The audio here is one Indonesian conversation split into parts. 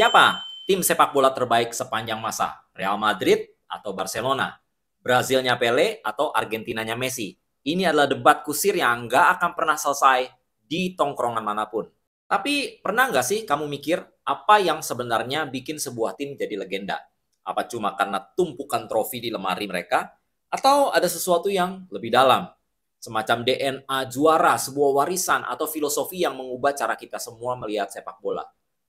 Siapa tim sepak bola terbaik sepanjang masa? Real Madrid atau Barcelona? Brazilnya Pele atau Argentinanya Messi? Ini adalah debat kusir yang nggak akan pernah selesai di tongkrongan manapun. Tapi pernah nggak sih kamu mikir apa yang sebenarnya bikin sebuah tim jadi legenda? Apa cuma karena tumpukan trofi di lemari mereka? Atau ada sesuatu yang lebih dalam? Semacam DNA juara, sebuah warisan atau filosofi yang mengubah cara kita semua melihat sepak bola.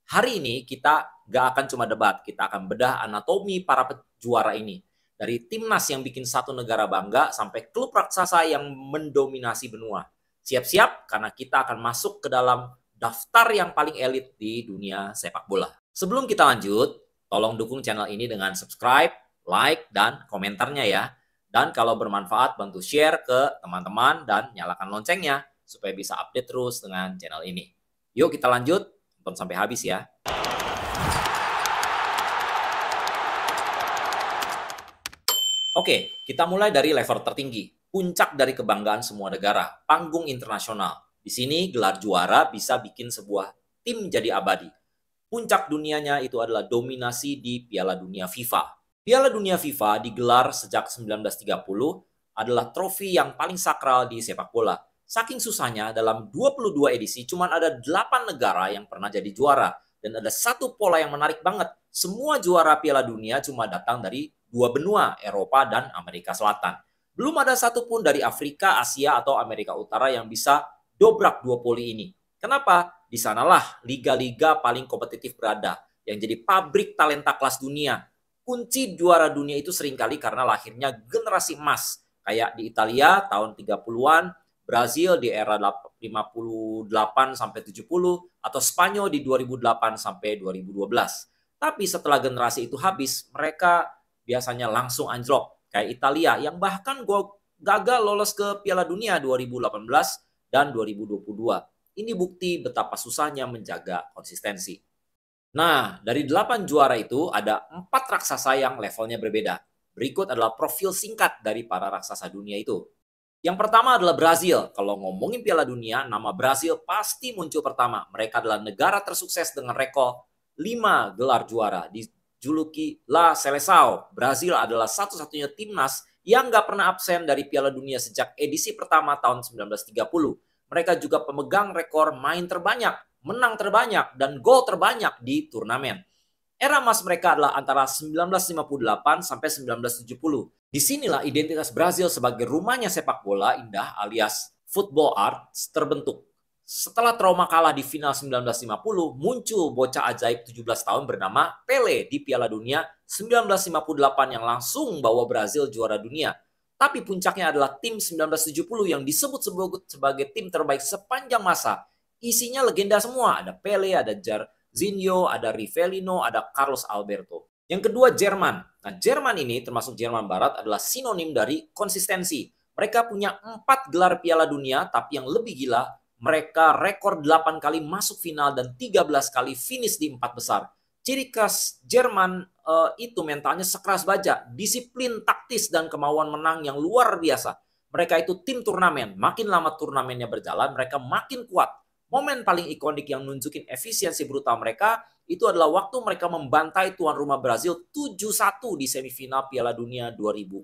Hari ini kita nggak akan cuma debat, kita akan bedah anatomi para juara ini. Dari timnas yang bikin satu negara bangga sampai klub raksasa yang mendominasi benua. Siap-siap karena kita akan masuk ke dalam daftar yang paling elit di dunia sepak bola. Sebelum kita lanjut, tolong dukung channel ini dengan subscribe, like, dan komentarnya ya. Dan kalau bermanfaat, bantu share ke teman-teman dan nyalakan loncengnya supaya bisa update terus dengan channel ini. Yuk kita lanjut, tonton sampai habis ya. Oke, kita mulai dari level tertinggi, puncak dari kebanggaan semua negara, panggung internasional. Di sini gelar juara bisa bikin sebuah tim jadi abadi. Puncak dunianya itu adalah dominasi di Piala Dunia FIFA. Piala Dunia FIFA digelar sejak 1930 adalah trofi yang paling sakral di sepak bola. Saking susahnya, dalam 22 edisi cuma ada 8 negara yang pernah jadi juara. Dan ada satu pola yang menarik banget. Semua juara Piala Dunia cuma datang dari dua benua, Eropa dan Amerika Selatan. Belum ada satupun dari Afrika, Asia, atau Amerika Utara yang bisa dobrak duopoli ini. Kenapa? Di sanalah liga-liga paling kompetitif berada, yang jadi pabrik talenta kelas dunia. Kunci juara dunia itu seringkali karena lahirnya generasi emas. Kayak di Italia tahun 30-an, Brazil di era 58 sampai 70, atau Spanyol di 2008 sampai 2012. Tapi setelah generasi itu habis, mereka biasanya langsung anjlok. Kayak Italia yang bahkan gagal lolos ke Piala Dunia 2018 dan 2022. Ini bukti betapa susahnya menjaga konsistensi. Nah, dari 8 juara itu ada 4 raksasa yang levelnya berbeda. Berikut adalah profil singkat dari para raksasa dunia itu. Yang pertama adalah Brazil. Kalau ngomongin Piala Dunia, nama Brazil pasti muncul pertama. Mereka adalah negara tersukses dengan rekor 5 gelar juara. Dijuluki La Seleção. Brazil adalah satu-satunya timnas yang nggak pernah absen dari Piala Dunia sejak edisi pertama tahun 1930. Mereka juga pemegang rekor main terbanyak, menang terbanyak, dan gol terbanyak di turnamen. Era emas mereka adalah antara 1958 sampai 1970. Disinilah identitas Brazil sebagai rumahnya sepak bola indah alias football arts terbentuk. Setelah trauma kalah di final 1950, muncul bocah ajaib 17 tahun bernama Pele di Piala Dunia 1958 yang langsung bawa Brazil juara dunia. Tapi puncaknya adalah tim 1970 yang disebut sebagai tim terbaik sepanjang masa. Isinya legenda semua, ada Pele, ada Jairzinho, ada Rivelino, ada Carlos Alberto. Yang kedua, Jerman. Nah, Jerman ini termasuk Jerman Barat adalah sinonim dari konsistensi. Mereka punya 4 gelar Piala Dunia, tapi yang lebih gila, mereka rekor 8 kali masuk final dan 13 kali finish di 4 besar. Ciri khas Jerman itu mentalnya sekeras baja, disiplin, taktis, dan kemauan menang yang luar biasa. Mereka itu tim turnamen. Makin lama turnamennya berjalan, mereka makin kuat. Momen paling ikonik yang nunjukin efisiensi brutal mereka itu adalah waktu mereka membantai tuan rumah Brazil 7-1 di semifinal Piala Dunia 2014.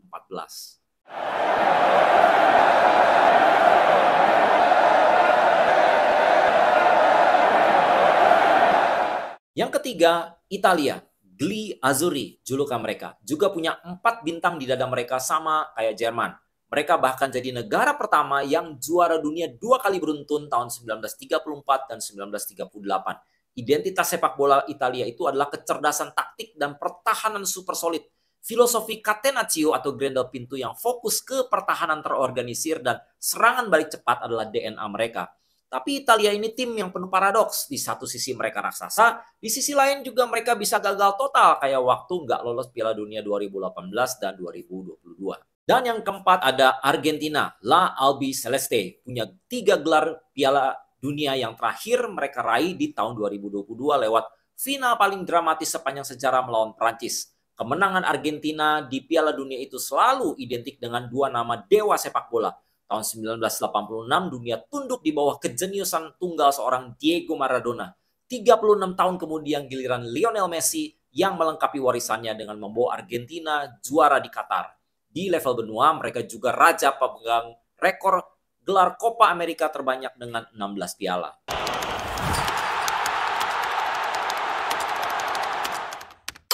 Yang ketiga, Italia. Gli Azzurri, julukan mereka. Juga punya 4 bintang di dada mereka sama kayak Jerman. Mereka bahkan jadi negara pertama yang juara dunia 2 kali beruntun tahun 1934 dan 1938. Identitas sepak bola Italia itu adalah kecerdasan taktik dan pertahanan super solid. Filosofi Catenaccio atau Grendel Pintu yang fokus ke pertahanan terorganisir dan serangan balik cepat adalah DNA mereka. Tapi Italia ini tim yang penuh paradoks. Di satu sisi mereka raksasa, di sisi lain juga mereka bisa gagal total kayak waktu nggak lolos Piala Dunia 2018 dan 2022. Dan yang keempat ada Argentina, La Albiceleste. Punya 3 gelar Piala Dunia yang terakhir mereka raih di tahun 2022 lewat final paling dramatis sepanjang sejarah melawan Prancis. Kemenangan Argentina di Piala Dunia itu selalu identik dengan 2 nama dewa sepak bola. Tahun 1986 dunia tunduk di bawah kejeniusan tunggal seorang Diego Maradona. 36 tahun kemudian giliran Lionel Messi yang melengkapi warisannya dengan membawa Argentina juara di Qatar. Di level benua, mereka juga raja pemegang rekor gelar Copa America terbanyak dengan 16 piala.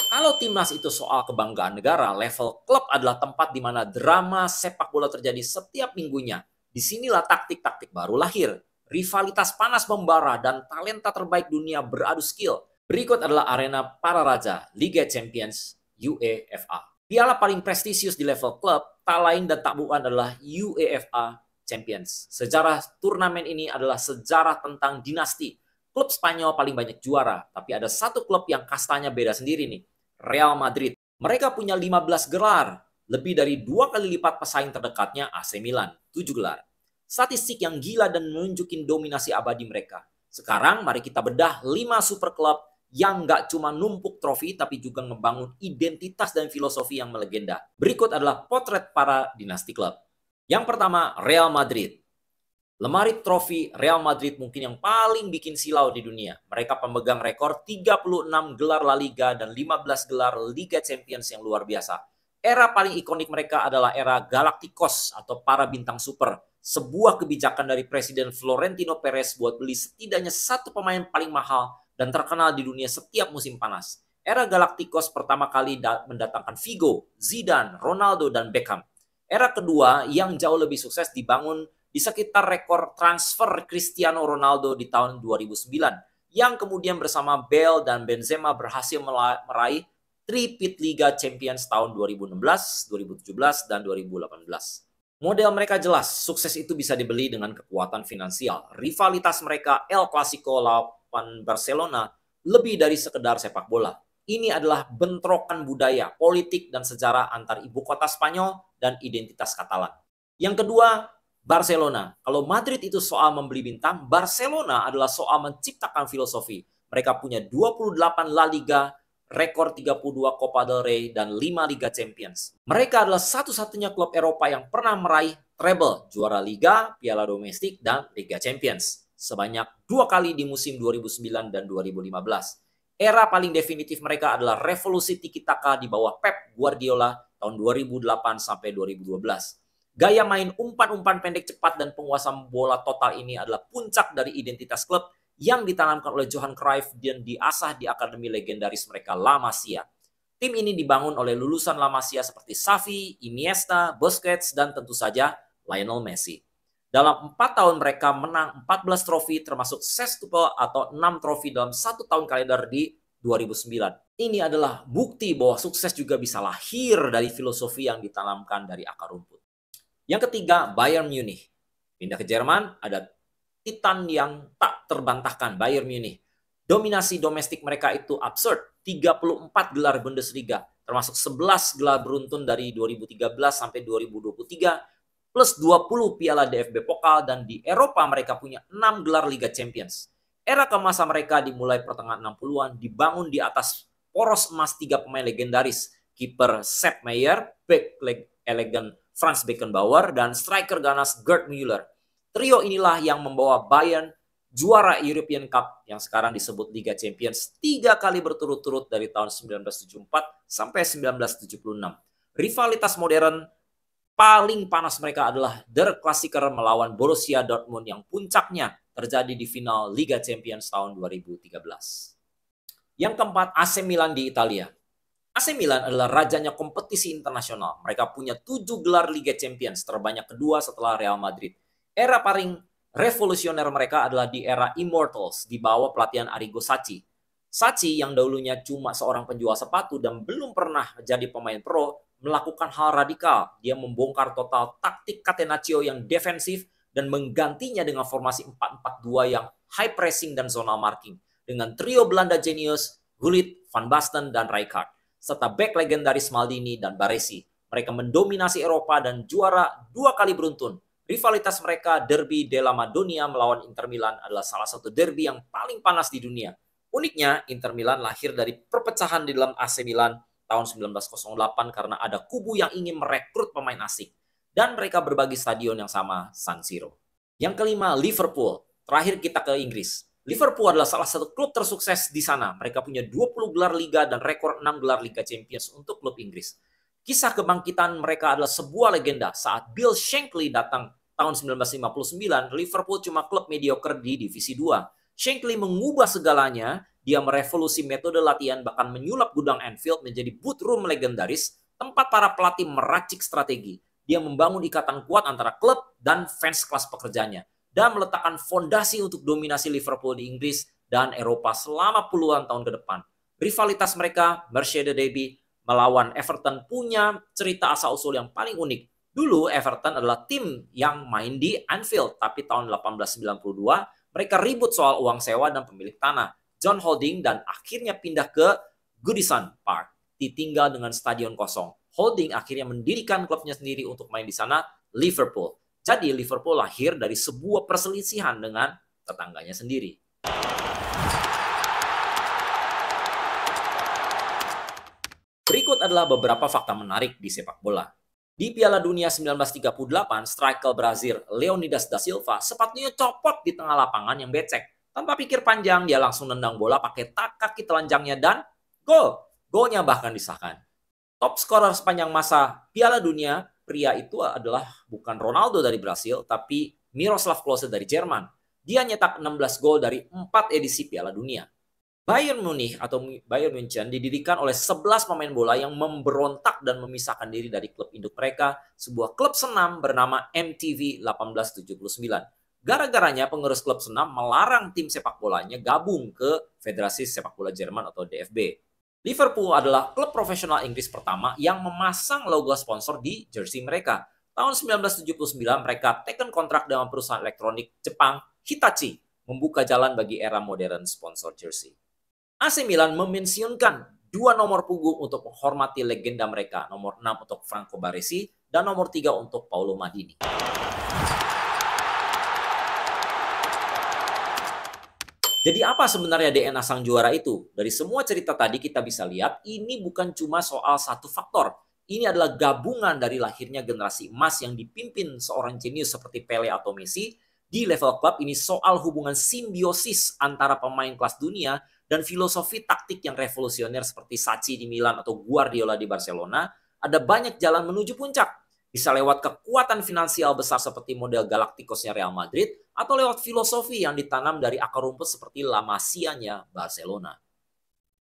Kalau timnas itu soal kebanggaan negara, level klub adalah tempat di mana drama sepak bola terjadi setiap minggunya. Disinilah taktik-taktik baru lahir. Rivalitas panas membara dan talenta terbaik dunia beradu skill. Berikut adalah arena para raja, Liga Champions, UEFA. Piala paling prestisius di level klub, tak lain dan tak bukan adalah UEFA Champions. Sejarah turnamen ini adalah sejarah tentang dinasti. Klub Spanyol paling banyak juara, tapi ada satu klub yang kastanya beda sendiri nih. Real Madrid. Mereka punya 15 gelar, lebih dari 2 kali lipat pesaing terdekatnya AC Milan, 7 gelar. Statistik yang gila dan menunjukin dominasi abadi mereka. Sekarang mari kita bedah 5 super klub yang nggak cuma numpuk trofi tapi juga ngebangun identitas dan filosofi yang melegenda. Berikut adalah potret para dinasti klub. Yang pertama, Real Madrid. Lemari trofi Real Madrid mungkin yang paling bikin silau di dunia. Mereka pemegang rekor 36 gelar La Liga dan 15 gelar Liga Champions yang luar biasa. Era paling ikonik mereka adalah era Galacticos atau para bintang super. Sebuah kebijakan dari Presiden Florentino Perez buat beli setidaknya satu pemain paling mahal dan terkenal di dunia setiap musim panas. Era Galacticos pertama kali mendatangkan Figo, Zidane, Ronaldo, dan Beckham. Era kedua yang jauh lebih sukses dibangun di sekitar rekor transfer Cristiano Ronaldo di tahun 2009, yang kemudian bersama Bale dan Benzema berhasil meraih three-peat Liga Champions tahun 2016, 2017, dan 2018. Model mereka jelas, sukses itu bisa dibeli dengan kekuatan finansial. Rivalitas mereka El Clasico lawan Barcelona lebih dari sekedar sepak bola. Ini adalah bentrokan budaya, politik, dan sejarah antar ibu kota Spanyol dan identitas Katalan. Yang kedua, Barcelona. Kalau Madrid itu soal membeli bintang, Barcelona adalah soal menciptakan filosofi. Mereka punya 28 La Liga, rekor 32 Copa del Rey, dan 5 Liga Champions. Mereka adalah satu-satunya klub Eropa yang pernah meraih treble, juara Liga, Piala Domestik, dan Liga Champions. Sebanyak 2 kali di musim 2009 dan 2015. Era paling definitif mereka adalah revolusi tiki-taka di bawah Pep Guardiola tahun 2008 sampai 2012. Gaya main umpan-umpan pendek cepat dan penguasaan bola total ini adalah puncak dari identitas klub yang ditanamkan oleh Johan Cruyff dan diasah di akademi legendaris mereka La Masia. Tim ini dibangun oleh lulusan La Masia seperti Xavi, Iniesta, Busquets, dan tentu saja Lionel Messi. Dalam 4 tahun mereka menang 14 trofi termasuk sextuple atau 6 trofi dalam 1 tahun kalender di 2009. Ini adalah bukti bahwa sukses juga bisa lahir dari filosofi yang ditanamkan dari akar rumput. Yang ketiga, Bayern Munich. Pindah ke Jerman, ada Titan yang tak terbantahkan, Bayern Munich. Dominasi domestik mereka itu absurd. 34 gelar Bundesliga, termasuk 11 gelar beruntun dari 2013 sampai 2023, plus 20 piala DFB Pokal, dan di Eropa mereka punya 6 gelar Liga Champions. Era kemasan mereka dimulai pertengahan 60-an, dibangun di atas poros emas 3 pemain legendaris, kiper Sepp Maier, bek elegan Franz Beckenbauer, dan striker ganas Gerd Müller. Trio inilah yang membawa Bayern juara European Cup yang sekarang disebut Liga Champions 3 kali berturut-turut dari tahun 1974 sampai 1976. Rivalitas modern paling panas mereka adalah Der Klassiker melawan Borussia Dortmund yang puncaknya terjadi di final Liga Champions tahun 2013. Yang keempat, AC Milan di Italia. AC Milan adalah rajanya kompetisi internasional. Mereka punya 7 gelar Liga Champions, terbanyak kedua setelah Real Madrid. Era paling revolusioner mereka adalah di era Immortals, di bawah pelatihan Arrigo Sacchi. Sacchi yang dahulunya cuma seorang penjual sepatu dan belum pernah jadi pemain pro, melakukan hal radikal. Dia membongkar total taktik Catenaccio yang defensif dan menggantinya dengan formasi 4-4-2 yang high pressing dan zonal marking. Dengan trio Belanda jenius, Gullit, Van Basten, dan Rijkaard, serta bek legendaris Maldini dan Baresi. Mereka mendominasi Eropa dan juara 2 kali beruntun. Rivalitas mereka, Derby della Madonia melawan Inter Milan, adalah salah satu derby yang paling panas di dunia. Uniknya, Inter Milan lahir dari perpecahan di dalam AC Milan tahun 1908 karena ada kubu yang ingin merekrut pemain asing. Dan mereka berbagi stadion yang sama, San Siro. Yang kelima, Liverpool. Terakhir kita ke Inggris. Liverpool adalah salah satu klub tersukses di sana. Mereka punya 20 gelar Liga dan rekor 6 gelar Liga Champions untuk klub Inggris. Kisah kebangkitan mereka adalah sebuah legenda. Saat Bill Shankly datang tahun 1959, Liverpool cuma klub mediocre di Divisi 2. Shankly mengubah segalanya. Dia merevolusi metode latihan, bahkan menyulap gudang Anfield menjadi boot room legendaris, tempat para pelatih meracik strategi. Dia membangun ikatan kuat antara klub dan fans kelas pekerjanya, dan meletakkan fondasi untuk dominasi Liverpool di Inggris dan Eropa selama puluhan tahun ke depan. Rivalitas mereka, Merseyside Derby, melawan Everton punya cerita asal-usul yang paling unik. Dulu Everton adalah tim yang main di Anfield, tapi tahun 1892 mereka ribut soal uang sewa dan pemilik tanah. John Holding dan akhirnya pindah ke Goodison Park, ditinggal dengan stadion kosong. Holding akhirnya mendirikan klubnya sendiri untuk main di sana, Liverpool. Jadi Liverpool lahir dari sebuah perselisihan dengan tetangganya sendiri. Berikut adalah beberapa fakta menarik di sepak bola. Di Piala Dunia 1938, striker Brazil Leonidas da Silva sepatunya copot di tengah lapangan yang becek. Tanpa pikir panjang, dia langsung nendang bola pakai kaki telanjangnya dan gol. Golnya bahkan disahkan. Top scorer sepanjang masa Piala Dunia pria itu adalah bukan Ronaldo dari Brasil, tapi Miroslav Klose dari Jerman. Dia nyetak 16 gol dari 4 edisi Piala Dunia. Bayern Munich atau Bayern München didirikan oleh 11 pemain bola yang memberontak dan memisahkan diri dari klub induk mereka, sebuah klub senam bernama MTV 1879. Gara-garanya pengurus klub senam melarang tim sepak bolanya gabung ke Federasi Sepak Bola Jerman atau DFB. Liverpool adalah klub profesional Inggris pertama yang memasang logo sponsor di jersey mereka. Tahun 1979 mereka teken kontrak dengan perusahaan elektronik Jepang Hitachi, membuka jalan bagi era modern sponsor jersey. AC Milan memensiunkan 2 nomor punggung untuk menghormati legenda mereka, nomor 6 untuk Franco Baresi dan nomor 3 untuk Paolo Maldini. Jadi apa sebenarnya DNA sang juara itu? Dari semua cerita tadi kita bisa lihat ini bukan cuma soal satu faktor. Ini adalah gabungan dari lahirnya generasi emas yang dipimpin seorang jenius seperti Pele atau Messi. Di level klub ini soal hubungan simbiosis antara pemain kelas dunia dan filosofi taktik yang revolusioner seperti Sacchi di Milan atau Guardiola di Barcelona. Ada banyak jalan menuju puncak. Bisa lewat kekuatan finansial besar seperti model Galacticosnya Real Madrid, atau lewat filosofi yang ditanam dari akar rumput seperti La Masia-nya Barcelona.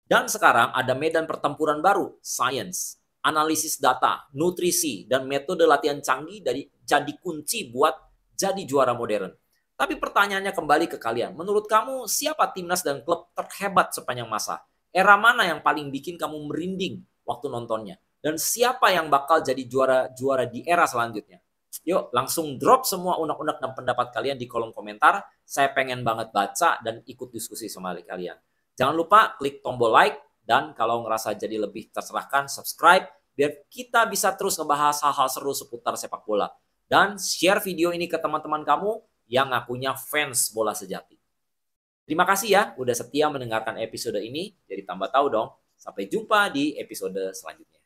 Dan sekarang ada medan pertempuran baru, science, analisis data, nutrisi, dan metode latihan canggih jadi kunci buat jadi juara modern. Tapi pertanyaannya kembali ke kalian, menurut kamu siapa timnas dan klub terhebat sepanjang masa? Era mana yang paling bikin kamu merinding waktu nontonnya? Dan siapa yang bakal jadi juara di era selanjutnya? Yuk langsung drop semua unek-unek dan pendapat kalian di kolom komentar. Saya pengen banget baca dan ikut diskusi sama kalian. Jangan lupa klik tombol like dan kalau ngerasa jadi lebih terserahkan subscribe biar kita bisa terus ngebahas hal-hal seru seputar sepak bola. Dan share video ini ke teman-teman kamu yang ngakunya fans bola sejati. Terima kasih ya udah setia mendengarkan episode ini. Jadi tambah tahu dong. Sampai jumpa di episode selanjutnya.